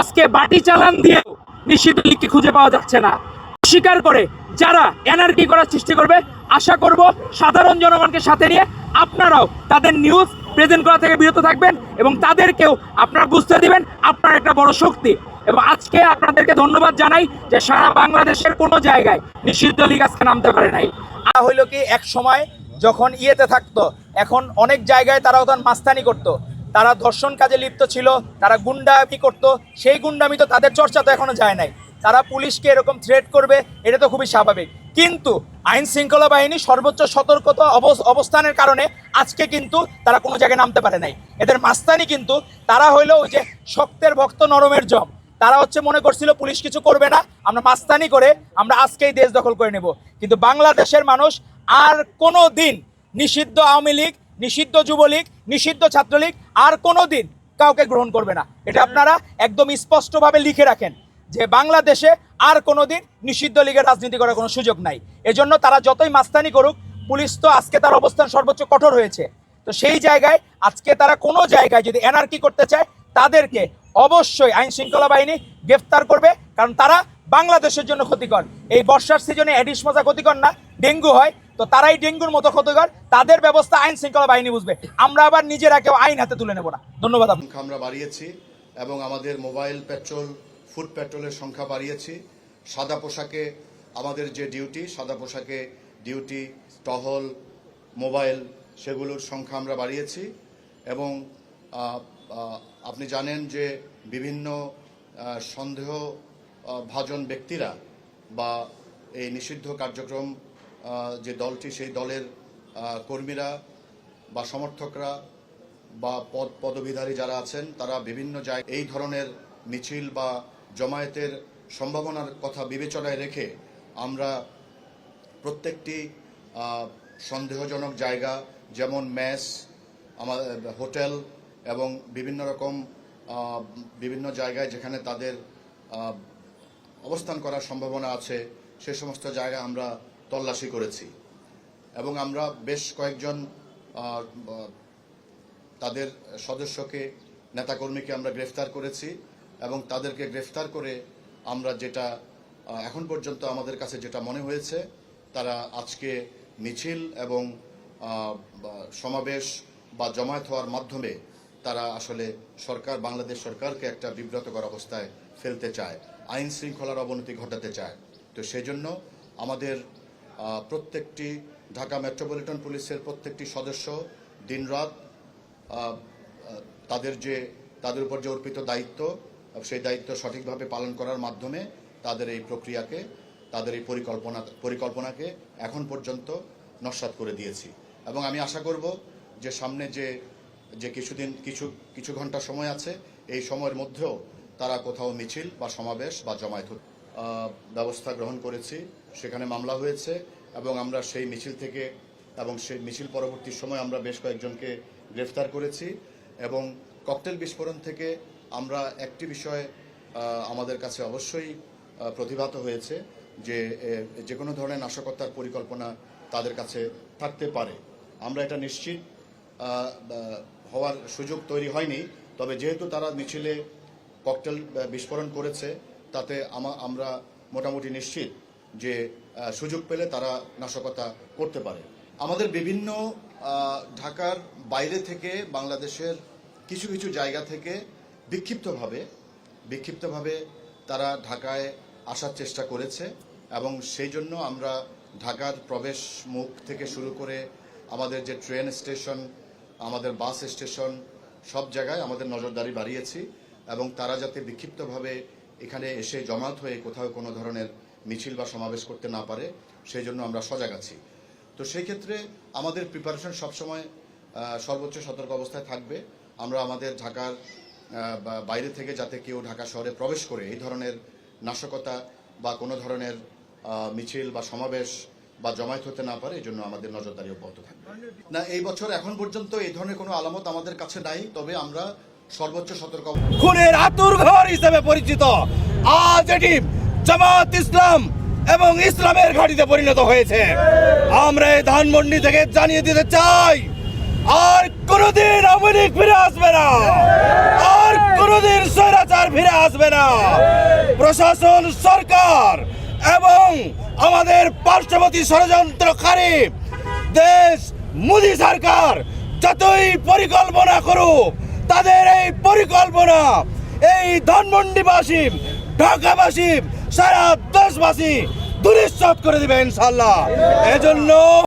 আজকে বাটি চালান দিয়ে নিষিদ্ধ লীগকে খুঁজে পাওয়া যাচ্ছে না। স্বীকার করে যারা এনআরকি করার চেষ্টা করবে, আশা করব সাধারণ জনগণকে সাথে নিয়ে আপনারাও তাদের নিউজ প্রেজেন্ট করা থেকে বিরত থাকবেন এবং তাদেরকেও আপনারা বুঝতে দিবেন আপনার একটা বড় শক্তি। এবং আজকে আপনাদেরকে ধন্যবাদ জানাই যে সারা বাংলাদেশের কোনো জায়গায় নিষিদ্ধ লীগ আজকে নামতে পারে নাই। হইল কি এক সময় যখন ইয়েতে থাকতো, এখন অনেক জায়গায় তারা তখন মাস্তানি করতো, তারা ধর্ষণ কাজে লিপ্ত ছিল, তারা গুন্ডামি করতো। সেই গুন্ডামি তো তাদের চর্চা তো এখনো যায় নাই। তারা পুলিশকে এরকম থ্রেট করবে, এটা তো খুবই স্বাভাবিক। কিন্তু আইন শৃঙ্খলা বাহিনী সর্বোচ্চ সতর্কতা অবস্থানের কারণে আজকে কিন্তু তারা কোনো জায়গায় নামতে পারে নাই। এদের মাস্তানি কিন্তু তারা হইলো ওই যে শক্তের ভক্ত নরমের জম। তারা মনে করছিল পুলিশ কিছু করবে না, আমরা মাস্তানি করে আমরা আজকেই দেশ দখল করে নেব। কিন্তু বাংলাদেশের মানুষ আর কোনো দিন নিষিদ্ধ আওয়ামী লীগ, নিষিদ্ধ যুবলীগ, নিষিদ্ধ ছাত্রলীগ আর কোনো দিন কাউকে গ্রহণ করবে না। এটা আপনারা একদম স্পষ্টভাবে লিখে রাখেন যে বাংলাদেশে আর কোনো দিন নিষিদ্ধ লীগের রাজনীতি করার কোনো সুযোগ নাই। এজন্য তারা যতই মাস্তানি করুক, পুলিশ তো আজকে তার অবস্থান সর্বোচ্চ কঠোর হয়েছে। তো সেই জায়গায় আজকে তারা কোনো জায়গায় যদি এনআরকি করতে চায়, তাদেরকে অবশ্যই আইন শৃঙ্খলা বাহিনী গ্রেফতার করবে, কারণ তারা বাংলাদেশের জন্য ক্ষতিকর। এই বর্ষার সিজনে এডিস মশা ক্ষতিকর না, ডেঙ্গু হয়, তো তারাই ডেঙ্গুর মতো ক্ষতিকর। তাদের ব্যবস্থা আইন শৃঙ্খলা বাহিনী বুঝবে, আমরা আবার নিজেরা কেউ আইন হাতে তুলে নেব না। ধন্যবাদ। আমরা বাড়িয়েছি এবং আমাদের মোবাইল পেট্রোল, ফুড পেট্রোলের সংখ্যা বাড়িয়েছি। সাদা পোশাকে আমাদের যে ডিউটি, সাদা পোশাকে ডিউটি, টহল, মোবাইল, সেগুলোর সংখ্যা আমরা বাড়িয়েছি। এবং আপনি জানেন যে বিভিন্ন সন্দেহভাজন ব্যক্তিরা বা এই নিষিদ্ধ কার্যক্রম যে দলটি, সেই দলের কর্মীরা বা সমর্থকরা বা পদবিধারী যারা আছেন, তারা বিভিন্ন জায়গায় এই ধরনের মিছিল বা জমায়েতের সম্ভাবনার কথা বিবেচনায় রেখে আমরা প্রত্যেকটি সন্দেহজনক জায়গা, যেমন মেস, আমাদের হোটেল এবং বিভিন্ন জায়গায় যেখানে তাদের অবস্থান করার সম্ভাবনা আছে, সে সমস্ত জায়গায় আমরা তল্লাশি করেছি। এবং আমরা বেশ কয়েকজন তাদের সদস্যকে, নেতাকর্মীকে আমরা গ্রেফতার করেছি। এবং তাদেরকে গ্রেফতার করে আমরা যেটা এখন পর্যন্ত আমাদের কাছে যেটা মনে হয়েছে, তারা আজকে মিছিল এবং সমাবেশ বা জমায়েত হওয়ার মাধ্যমে তারা আসলে বাংলাদেশ সরকারকে একটা বিব্রতকর অবস্থায় ফেলতে চায়, আইন শৃঙ্খলার অবনতি ঘটাতে চায়। তো সেই জন্য আমাদের প্রত্যেকটি ঢাকা মেট্রোপলিটন পুলিশের প্রত্যেকটি সদস্য দিনরাত তাদের উপর যে অর্পিত দায়িত্ব, সেই দায়িত্ব সঠিকভাবে পালন করার মাধ্যমে তাদের এই প্রক্রিয়াকে, তাদের এই পরিকল্পনাকে এখন পর্যন্ত নস্যাৎ করে দিয়েছি। এবং আমি আশা করব যে সামনে যে কিছু ঘন্টা সময় আছে, এই সময়ের মধ্যেও তারা কোথাও মিছিল বা সমাবেশ বা জমায়েত ব্যবস্থা গ্রহণ করেছি, সেখানে মামলা হয়েছে। এবং আমরা সেই মিছিল থেকে এবং সেই মিছিল পরবর্তী সময় আমরা বেশ কয়েকজনকে গ্রেফতার করেছি। এবং ককটেল বিস্ফোরণ থেকে আমরা একটি বিষয় আমাদের কাছে অবশ্যই প্রতিভাত হয়েছে, যে কোনো ধরনের নাশকতার পরিকল্পনা তাদের কাছে থাকতে পারে। আমরা এটা নিশ্চিত হওয়ার সুযোগ তৈরি হয়নি, তবে যেহেতু তারা মিছিলে ককটেল বিস্ফোরণ করেছে, তাতে আমরা মোটামুটি নিশ্চিত যে সুযোগ পেলে তারা নাশকতা করতে পারে। আমাদের বিভিন্ন ঢাকার বাইরে থেকে, বাংলাদেশের কিছু কিছু জায়গা থেকে বিক্ষিপ্তভাবে তারা ঢাকায় আসার চেষ্টা করেছে। এবং সেই জন্য আমরা ঢাকার প্রবেশ মুখ থেকে শুরু করে আমাদের যে ট্রেন স্টেশন, আমাদের বাস স্টেশন, সব জায়গায় আমাদের নজরদারি বাড়িয়েছি। এবং তারা যাতে বিক্ষিপ্তভাবে এখানে এসে জমায়েত হয়ে কোথাও কোনো ধরনের মিছিল বা সমাবেশ করতে না পারে, সেই জন্য আমরা সজাগ আছি। তো সেই ক্ষেত্রে আমাদের প্রিপারেশন সবসময় সর্বোচ্চ সতর্ক অবস্থায় থাকবে। আমরা আমাদের ঢাকার বাইরে থেকে যাতে কেউ ঢাকা শহরে প্রবেশ করে এই ধরনের নাশকতা বা কোনো ধরনের মিছিল বা সমাবেশ বা জমায়েত হতে না পারে, এই জন্য আমাদের নজরদারি অব্যাহত থাকবে। না, এই বছর এখন পর্যন্ত এই ধরনের কোনো আলামত আমাদের কাছে নাই, তবে আমরা সর্বোচ্চ সতর্ক। খুনের আতুরঘর হিসেবে পরিচিত আজ এটি জামাত ইসলাম এবং ইসলামের ঘাঁটিতে পরিণত হয়েছে। আমরা এই ধানমন্ডি থেকে জানিয়ে দিতে চাই, আর কোনোদিন আওয়ামী লীগ ফিরে আসবে না, আর কোনোদিন স্বৈরাচার ফিরে আসবে না। প্রশাসন, সরকার এবং আমাদের পার্শ্ববর্তী ষড়যন্ত্রকারী দেশ মোদী সরকার যতই পরিকল্পনা করুক, তাদের এই পরিকল্পনা এই ধানমন্ডিবাসী, ঢাকাবাসী, সারা দেশবাসী দুলিশ্বাত করে দিবে ইনশাআল্লাহ। এজন্য